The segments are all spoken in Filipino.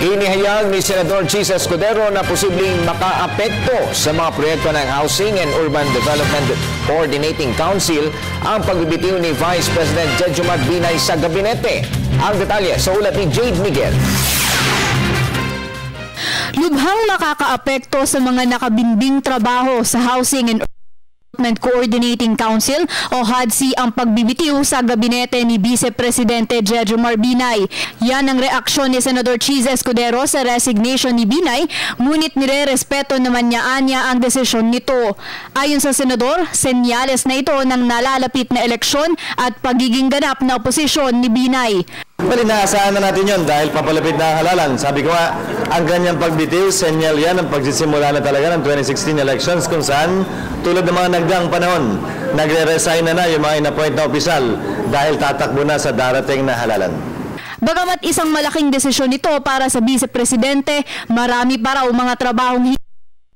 Inihayag ni Senador Chis Escudero na posibleng makaapekto sa mga proyekto ng Housing and Urban Development Coordinating Council ang pagbibitiw ni Vice President Jejomar Binay sa gabinete. Ang detalye sa ulat ni Jade Miguel. Lubhang makakaapekto sa mga nakabimbing trabaho sa Housing and Coordinating Council o HODC ang pagbibitiw sa gabinete ni Vice Presidente Jejomar Binay. Yan ang reaksyon ni Senador Chis Escudero sa resignation ni Binay, ngunit nire-respeto naman niya ang desisyon nito. Ayon sa Senador, senyales na ito ng nalalapit na eleksyon at pagiging ganap na oposisyon ni Binay. Bali, naasahan na natin yun dahil papalapit na ang halalan. Sabi ko nga, ang ganyang pagbitiw, senyal yan ang pagsisimula na talaga ng 2016 elections kung saan tulad ng mga nagdaang panahon, nagre-resign na yung mga in-appoint na opisyal dahil tatakbo na sa darating na halalan. Bagamat isang malaking desisyon nito para sa Vice Presidente, marami pa raw mga trabahong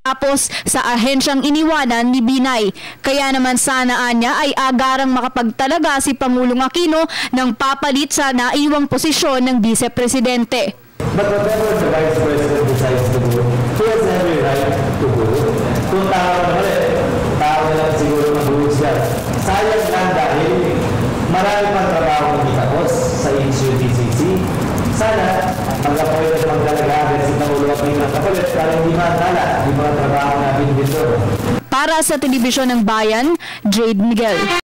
tapos sa ahensyang iniwanan ni Binay. Kaya naman sanaan niya ay agarang makapagtalaga si Pangulong Aquino ng papalit sa naiwang posisyon ng Vice Presidente. But whatever the Vice President decides to do, he has every right to do. Kung tao na lang siguro mabuhos siya. Sayang lang dahil marami pang trabaho hindi tapos sa DCC. Sana mag-appoint at magdalagagan si Pangulo Aquino ng kapalit para hindi matala yung mga trabaho natin dito. Para sa Telebisyon ng Bayan, Jade Miguel.